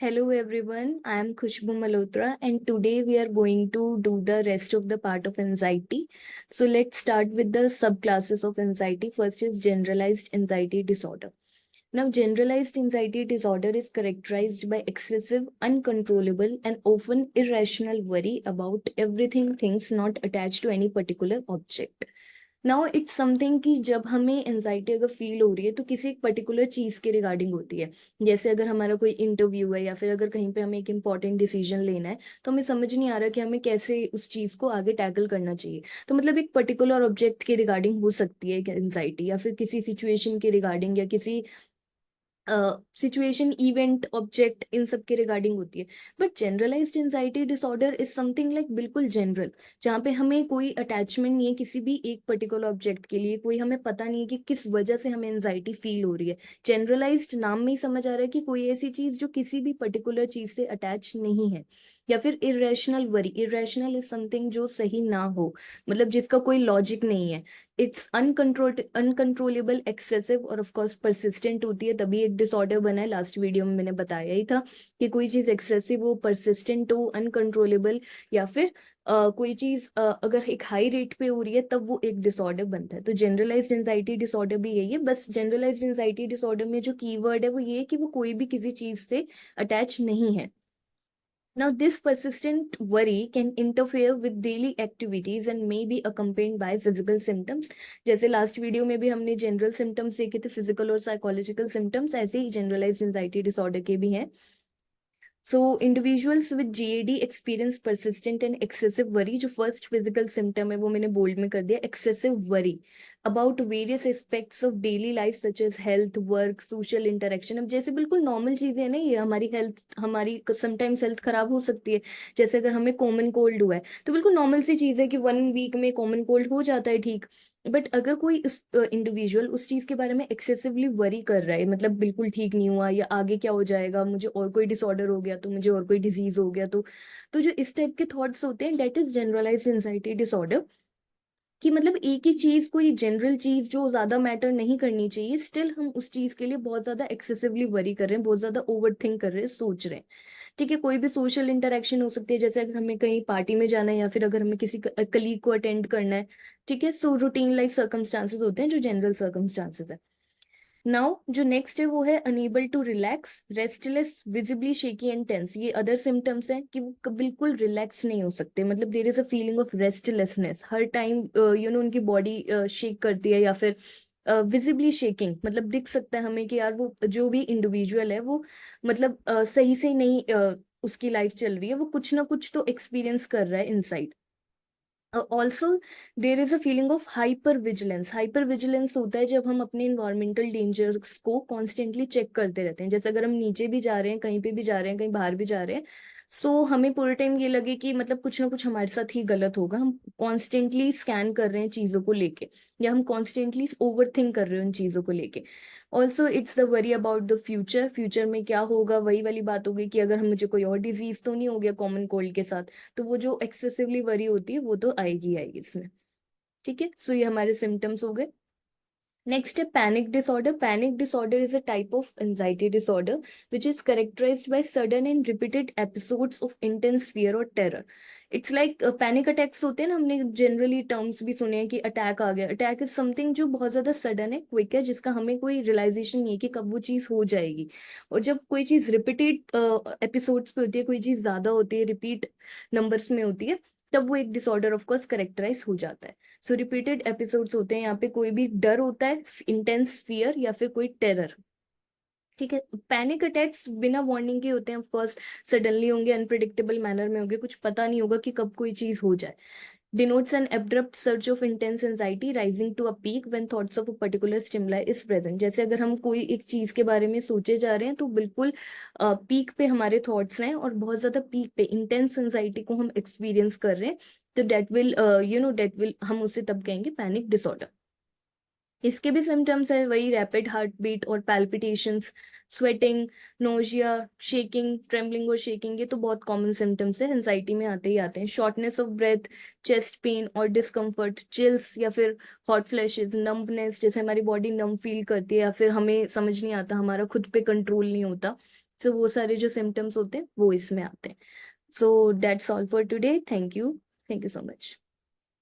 Hello everyone, I am Khushbu Malhotra and today we are going to do the rest of the part of anxiety. So let's start with the subclasses of anxiety. First is generalized anxiety disorder. Now, generalized anxiety disorder is characterized by excessive, uncontrollable, and often irrational worry about everything, things not attached to any particular object. Now it's something कि जब हमें anxiety अगर feel हो रही है तो किसी एक पर्टिकुलर चीज के रिगार्डिंग होती है। जैसे अगर हमारा कोई इंटरव्यू है या फिर अगर कहीं पे हमें एक इंपॉर्टेंट डिसीजन लेना है तो हमें समझ नहीं आ रहा कि हमें कैसे उस चीज को आगे टैकल करना चाहिए। तो मतलब एक पर्टिकुलर ऑब्जेक्ट के रिगार्डिंग हो सकती है एनजाइटी, या फिर किसी सिचुएशन के रिगार्डिंग, या किसी सिचुएशन, इवेंट, ऑब्जेक्ट, इन सब के रिगार्डिंग होती है। But generalised anxiety disorder is something like बिल्कुल जनरल, जहाँ पे हमें कोई अटैचमेंट नहीं है किसी भी एक पर्टिकुलर ऑब्जेक्ट के लिए, कोई हमें पता नहीं है कि किस वजह से हमें एंजाइटी फील हो रही है। जनरलाइज्ड नाम में ही समझ आ रहा है कि कोई ऐसी चीज जो किसी भी पर्टिकुलर चीज से अटैच नहीं है। या फिर irrational worry, irrational is something जो सही ना हो, मतलब जिसका कोई लॉजिक नहीं है। इट्स अनकंट्रोलेबल, एक्सेसिव और ऑफ कोर्स परसिस्टेंट होती है, तभी एक डिसऑर्डर बना है। लास्ट वीडियो में मैंने बताया ही था कि कोई चीज एक्सेसिव हो, परसिस्टेंट हो, अनकंट्रोलेबल, या फिर कोई चीज अगर एक हाई रेट पे हो रही है तब वो एक डिसऑर्डर बनता है। तो जनरलाइज्ड एंजाइटी डिसऑर्डर भी यही है। बस जनरलाइज्ड एंजाइटी डिसऑर्डर में जो कीवर्ड है वो ये है कि वो कोई भी किसी चीज से अटैच नहीं है। Now, this persistent worry can interfere with daily activities and may be accompanied by physical symptoms. जैसे लास्ट वीडियो में भी हमने जनरल सिम्टम्स देखे थे, फिजिकल और साइकोलॉजिकल सिम्टम्स, ऐसे ही जनरलाइज्ड एंजाइटी डिसऑर्डर के भी हैं। So, individuals with GAD experience persistent and excessive worry. जो फर्स्ट फिजिकल सिम्टम है वो मैंने बोल्ड में कर दिया, excessive worry about various aspects of daily life such as health, work, social interaction. अब जैसे बिल्कुल नॉर्मल चीजें हैं ना, ये हमारी हेल्थ, हमारी समटाइम्स हेल्थ खराब हो सकती है। जैसे अगर हमें कॉमन कोल्ड हुआ है तो बिल्कुल नॉर्मल सी चीज है कि 1 वीक में कॉमन कोल्ड हो जाता है ठीक। बट अगर कोई उस इंडिविजुअल उस चीज के बारे में एक्सेसिवली वरी कर रहा है, मतलब बिल्कुल ठीक नहीं हुआ, या आगे क्या हो जाएगा, मुझे और कोई डिसऑर्डर हो गया तो, मुझे और कोई डिजीज हो गया तो जो इस टाइप के थॉट्स होते हैं, that is generalised anxiety disorder. कि मतलब एक ही चीज, कोई जनरल चीज जो ज्यादा मैटर नहीं करनी चाहिए, स्टिल हम उस चीज के लिए बहुत ज्यादा एक्सेसिवली वरी कर रहे हैं, बहुत ज्यादा ओवर थिंक कर रहे हैं, सोच रहे हैं। ठीक है, कोई भी सोशल इंटरेक्शन हो सकती है, जैसे अगर हमें कहीं पार्टी में जाना है या फिर अगर हमें किसी कलीग को अटेंड करना है। ठीक है, सो रूटीन लाइफ सर्कमस्टांसेस होते हैं जो जनरल सर्कमस्टांसेस है। नाउ जो नेक्स्ट है वो है unable to relax, restless, visibly shaky and tense. ये अदर सिम्टम्स हैं कि वो बिल्कुल रिलैक्स नहीं हो सकते, मतलब there is a feeling of restlessness हर टाइम, उनकी बॉडी शेक करती है, या फिर विजिबली शेकिंग, मतलब दिख सकता है हमें कि यार वो जो भी इंडिविजुअल है वो मतलब सही से नहीं उसकी लाइफ चल रही है, वो कुछ ना कुछ तो एक्सपीरियंस कर रहा है inside. Also there is a feeling of hyper vigilance. Hyper vigilance होता है जब हम अपने इन्वायरमेंटल डेंजर्स को कॉन्स्टेंटली चेक करते रहते हैं। जैसे अगर हम नीचे भी जा रहे हैं, कहीं पे भी जा रहे हैं, कहीं बाहर भी जा रहे हैं, सो हमें पूरे टाइम ये लगे कि मतलब कुछ ना कुछ हमारे साथ ही गलत होगा, हम कॉन्स्टेंटली स्कैन कर रहे हैं चीजों को लेके, या हम कॉन्स्टेंटली ओवर थिंक कर रहे हैं उन चीजों को लेके। Also it's the worry about the future, future में क्या होगा, वही वाली बात होगी कि अगर हम, मुझे कोई और डिजीज तो नहीं हो गया कॉमन कोल्ड के साथ। तो वो जो एक्सेसिवली वरी होती है वो तो आएगी ही आएगी इसमें। ठीक है, सो ये हमारे सिम्टम्स हो गए। नेक्स्ट है panic disorder. Panic disorder is a type of anxiety disorder which is characterized by sudden and repeated episodes of intense fear और terror. It's like panic attacks होते हैं ना, हमने जनरली टर्म्स भी सुने हैं कि अटैक आ गया। अटैक इज समथिंग जो बहुत ज्यादा सडन है, क्विक है, जिसका हमें कोई रियलाइजेशन नहीं है कि कब वो चीज हो जाएगी। और जब कोई चीज रिपीटेड एपिसोड्स पे होती है, कोई चीज ज्यादा होती है, रिपीट नंबर्स में होती है, तब वो एक डिसऑर्डर ऑफ कोर्स करेक्टराइज हो जाता है। सो रिपीटेड एपिसोड्स होते हैं, यहाँ पे कोई भी डर होता है, इंटेंस फियर या फिर कोई टेरर। ठीक है, पैनिक अटैक्स बिना वार्निंग के होते हैं, ऑफ कोर्स सडनली होंगे, अनप्रिडिक्टेबल मैनर में होंगे, कुछ पता नहीं होगा कि कब कोई चीज हो जाए। denotes an abrupt surge of intense anxiety rising to a peak when thoughts of a particular stimuli is present। जैसे अगर हम कोई एक चीज के बारे में सोचे जा रहे हैं तो बिल्कुल पीक पे हमारे थॉट्स हैं और बहुत ज्यादा पीक पे इंटेंस एंजाइटी को हम एक्सपीरियंस कर रहे हैं, तो डेट विल डेट विल, हम उसे तब कहेंगे पैनिक डिसऑर्डर। इसके भी सिम्टम्स है वही, रैपिड हार्ट बीट और palpitations, sweating, nausea, shaking, trembling और शेकिंग, ये तो बहुत कॉमन सिम्टम्स है, एंजाइटी में आते ही आते हैं। Shortness of breath, chest pain और डिस्कम्फर्ट, चिल्स या फिर हॉट फ्लैशेस, नम्बनेस, जैसे हमारी बॉडी नम फील करती है या फिर हमें समझ नहीं आता, हमारा खुद पे कंट्रोल नहीं होता, सो वो सारे जो सिम्टम्स होते हैं वो इसमें आते हैं। So that's all for today. Thank you so much.